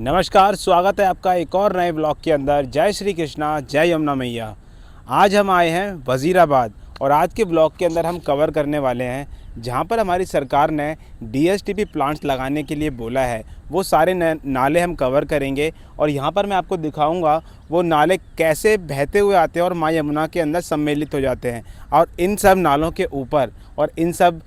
नमस्कार, स्वागत है आपका एक और नए ब्लॉग के अंदर। जय श्री कृष्णा, जय यमुना मैया। आज हम आए हैं वज़ीराबाद और आज के ब्लॉग के अंदर हम कवर करने वाले हैं जहां पर हमारी सरकार ने डीएसटीपी प्लांट्स लगाने के लिए बोला है। वो सारे नाले हम कवर करेंगे और यहां पर मैं आपको दिखाऊंगा वो नाले कैसे बहते हुए आते हैं और माँ यमुना के अंदर सम्मिलित हो जाते हैं। और इन सब नालों के ऊपर और इन सब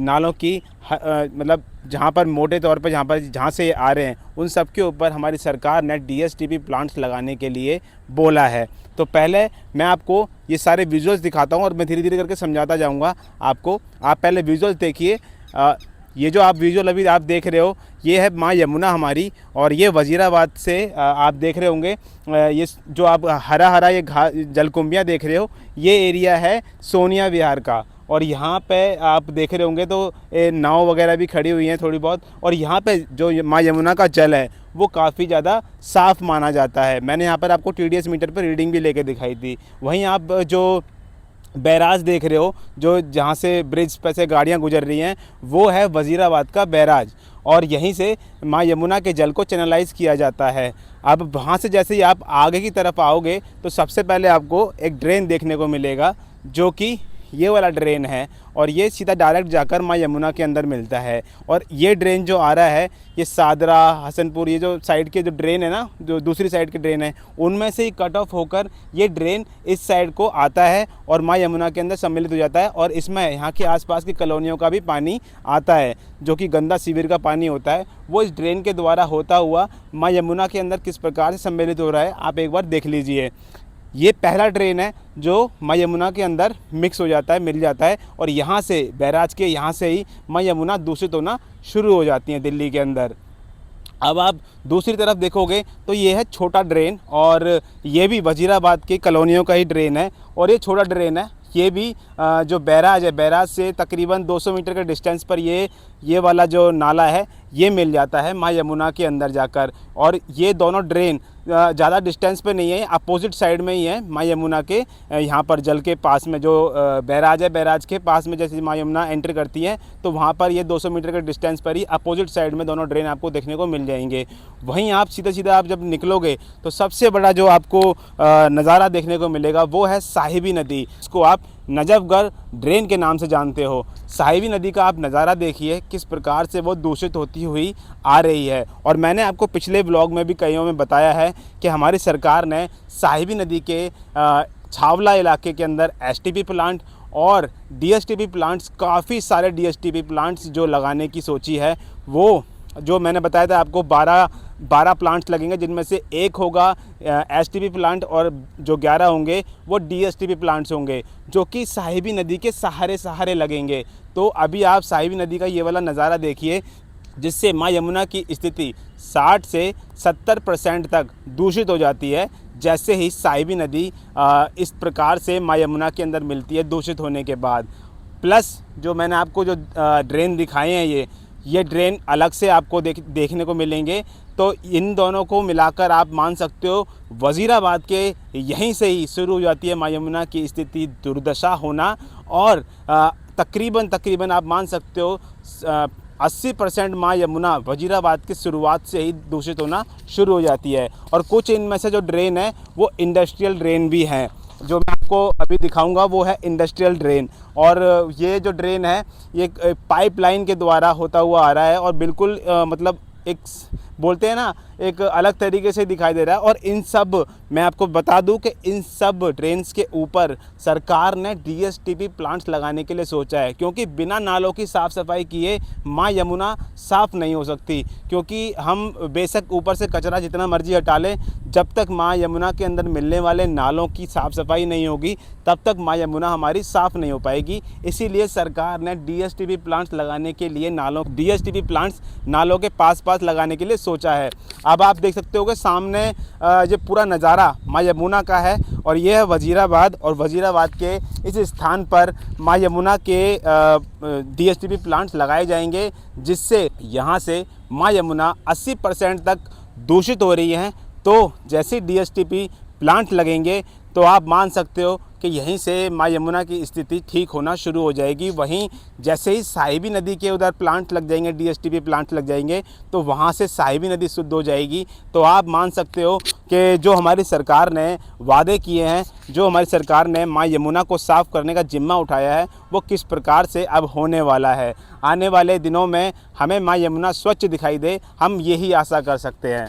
नालों की मतलब जहाँ पर मोटे तौर पर जहाँ से ये आ रहे हैं उन सब के ऊपर हमारी सरकार ने डीएसटीपी प्लांट्स लगाने के लिए बोला है। तो पहले मैं आपको ये सारे विजुअल्स दिखाता हूँ और मैं धीरे धीरे करके समझाता जाऊँगा आपको। आप पहले विजुअल्स देखिए। ये जो आप विजुअल अभी आप देख रहे हो ये है माँ यमुना हमारी, और ये वज़ीराबाद से आप देख रहे होंगे। ये जो आप हरा हरा ये जलकुंभियाँ देख रहे हो ये एरिया है सोनिया विहार का। और यहाँ पे आप देख रहे होंगे तो नाव वगैरह भी खड़ी हुई हैं थोड़ी बहुत। और यहाँ पे जो माँ यमुना का जल है वो काफ़ी ज़्यादा साफ़ माना जाता है। मैंने यहाँ पर आपको TDS मीटर पर रीडिंग भी लेके दिखाई थी। वहीं आप जो बैराज देख रहे हो जो जहाँ से ब्रिज पर से गाड़ियाँ गुजर रही हैं वो है वज़ीराबाद का बैराज, और यहीं से माँ यमुना के जल को चैनलाइज़ किया जाता है। अब वहाँ से जैसे ही आप आगे की तरफ आओगे तो सबसे पहले आपको एक ड्रेन देखने को मिलेगा जो कि ये वाला ड्रेन है, और ये सीधा डायरेक्ट जाकर माँ यमुना के अंदर मिलता है। और ये ड्रेन जो आ रहा है ये सादरा हसनपुर, ये जो साइड के जो ड्रेन है ना, जो दूसरी साइड के ड्रेन है उनमें से ही कट ऑफ होकर ये ड्रेन इस साइड को आता है और माँ यमुना के अंदर सम्मिलित हो जाता है। और इसमें यहाँ के आसपास की कॉलोनियों का भी पानी आता है जो कि गंदा सीवर का पानी होता है, वो इस ड्रेन के द्वारा होता हुआ माँ यमुना के अंदर किस प्रकार से सम्मिलित हो रहा है आप एक बार देख लीजिए। ये पहला ड्रेन है जो माँ यमुना के अंदर मिक्स हो जाता है, मिल जाता है, और यहाँ से बैराज के यहाँ से ही माँ यमुना दूषित होना शुरू हो जाती हैं दिल्ली के अंदर। अब आप दूसरी तरफ देखोगे तो ये है छोटा ड्रेन, और ये भी वज़ीराबाद की कॉलोनियों का ही ड्रेन है। और ये छोटा ड्रेन है, ये भी जो बैराज है, बैराज से तकरीबन 200 मीटर के डिस्टेंस पर ये वाला जो नाला है ये मिल जाता है माँ यमुना के अंदर जाकर। और ये दोनों ड्रेन ज़्यादा डिस्टेंस पे नहीं है, अपोजिट साइड में ही है माँ यमुना के यहाँ पर जल के पास में जो बैराज है, बैराज के पास में जैसे माँ यमुना एंटर करती है तो वहाँ पर ये 200 मीटर के डिस्टेंस पर ही अपोजिट साइड में दोनों ड्रेन आपको देखने को मिल जाएंगे। वहीं आप सीधा सीधा आप जब निकलोगे तो सबसे बड़ा जो आपको नज़ारा देखने को मिलेगा वो है साहिबी नदी। इसको आप नजफगढ़ ड्रेन के नाम से जानते हो। साहिबी नदी का आप नज़ारा देखिए किस प्रकार से वो दूषित होती हुई आ रही है। और मैंने आपको पिछले ब्लॉग में भी कईयों में बताया है कि हमारी सरकार ने साहिबी नदी के छावला इलाके के अंदर एसटीपी प्लांट और डीएसटीपी प्लांट्स, काफ़ी सारे डीएसटीपी प्लांट्स जो लगाने की सोची है। वो जो मैंने बताया था आपको 12 प्लांट्स लगेंगे, जिनमें से एक होगा एसटीपी प्लांट और जो 11 होंगे वो डीएसटीपी प्लांट्स होंगे जो कि साहिबी नदी के सहारे लगेंगे। तो अभी आप साहिबी नदी का ये वाला नज़ारा देखिए जिससे माँ यमुना की स्थिति 60 से 70% तक दूषित हो जाती है जैसे ही साहिबी नदी इस प्रकार से माँ यमुना के अंदर मिलती है दूषित होने के बाद। प्लस जो मैंने आपको जो ड्रेन दिखाए हैं ये ड्रेन अलग से आपको देखने को मिलेंगे। तो इन दोनों को मिलाकर आप मान सकते हो वज़ीराबाद के यहीं से ही शुरू हो जाती है माँ यमुना की स्थिति दुर्दशा होना, और तकरीबन आप मान सकते हो 80% माँ यमुना वज़ीराबाद की शुरुआत से ही दूषित होना शुरू हो जाती है। और कुछ इनमें से जो ड्रेन है वो इंडस्ट्रियल ड्रेन भी हैं, जो मैं आपको अभी दिखाऊंगा वो है इंडस्ट्रियल ड्रेन। और ये जो ड्रेन है ये पाइपलाइन के द्वारा होता हुआ आ रहा है और बिल्कुल मतलब एक बोलते हैं ना एक अलग तरीके से दिखाई दे रहा है। और इन सब मैं आपको बता दूं कि इन सब ड्रेन्स के ऊपर सरकार ने डीएसटीपी प्लांट्स लगाने के लिए सोचा है, क्योंकि बिना नालों की साफ़ सफाई किए माँ यमुना साफ़ नहीं हो सकती। क्योंकि हम बेशक ऊपर से कचरा जितना मर्जी हटा लें, जब तक माँ यमुना के अंदर मिलने वाले नालों की साफ़ सफाई नहीं होगी तब तक माँ यमुना हमारी साफ़ नहीं हो पाएगी। इसीलिए सरकार ने डीएसटीपी प्लांट्स लगाने के लिए डीएसटीपी प्लांट्स नालों के पास लगाने के लिए सोचा है। अब आप देख सकते हो कि सामने ये पूरा नज़ारा माँ यमुना का है, और ये है वज़ीराबाद। और वज़ीराबाद के इस स्थान पर माँ यमुना के डीएसटीपी प्लांट्स लगाए जाएंगे, जिससे यहाँ से माँ यमुना 80% तक दूषित हो रही हैं। तो जैसे डीएसटीपी प्लांट लगेंगे तो तो आप मान सकते हो कि यहीं से माँ यमुना की स्थिति ठीक होना शुरू हो जाएगी। वहीं जैसे ही साहिबी नदी के उधर प्लांट लग जाएंगे, डीएसटीपी प्लांट लग जाएंगे, तो वहाँ से साहिबी नदी शुद्ध हो जाएगी। तो आप मान सकते हो कि जो हमारी सरकार ने वादे किए हैं, जो हमारी सरकार ने माँ यमुना को साफ़ करने का जिम्मा उठाया है, वो किस प्रकार से अब होने वाला है। आने वाले दिनों में हमें माँ यमुना स्वच्छ दिखाई दे, हम यही आशा कर सकते हैं।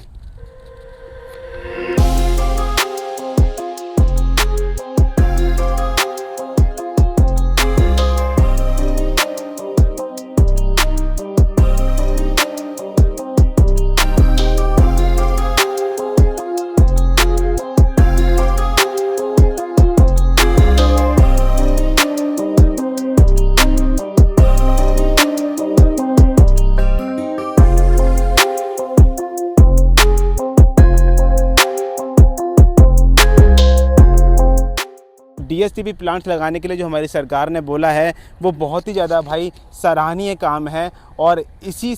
डीएसटीपी प्लांट लगाने के लिए जो हमारी सरकार ने बोला है, वो बहुत ही ज़्यादा भाई सराहनीय काम है। और इसी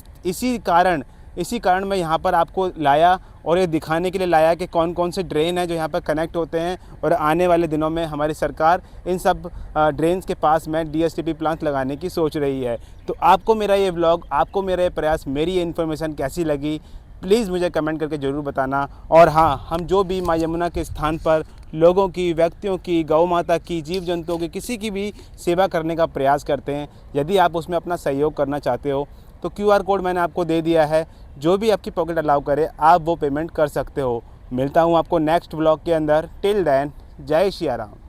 कारण मैं यहाँ पर आपको लाया और ये दिखाने के लिए लाया कि कौन कौन से ड्रेन हैं जो यहाँ पर कनेक्ट होते हैं। और आने वाले दिनों में हमारी सरकार इन सब ड्रेन्स के पास में डीएसटीपी प्लांट लगाने की सोच रही है। तो आपको मेरा ये व्लॉग, आपको मेरा ये प्रयास, मेरी ये इन्फॉर्मेशन कैसी लगी, प्लीज़ मुझे कमेंट करके ज़रूर बताना। और हाँ, हम जो भी माँ यमुना के स्थान पर लोगों की, व्यक्तियों की, गौ माता की, जीव जंतुओं की, किसी की भी सेवा करने का प्रयास करते हैं, यदि आप उसमें अपना सहयोग करना चाहते हो तो QR कोड मैंने आपको दे दिया है। जो भी आपकी पॉकेट अलाउ करे आप वो पेमेंट कर सकते हो। मिलता हूँ आपको नेक्स्ट व्लॉग के अंदर। टिल देन, जय श्री राम।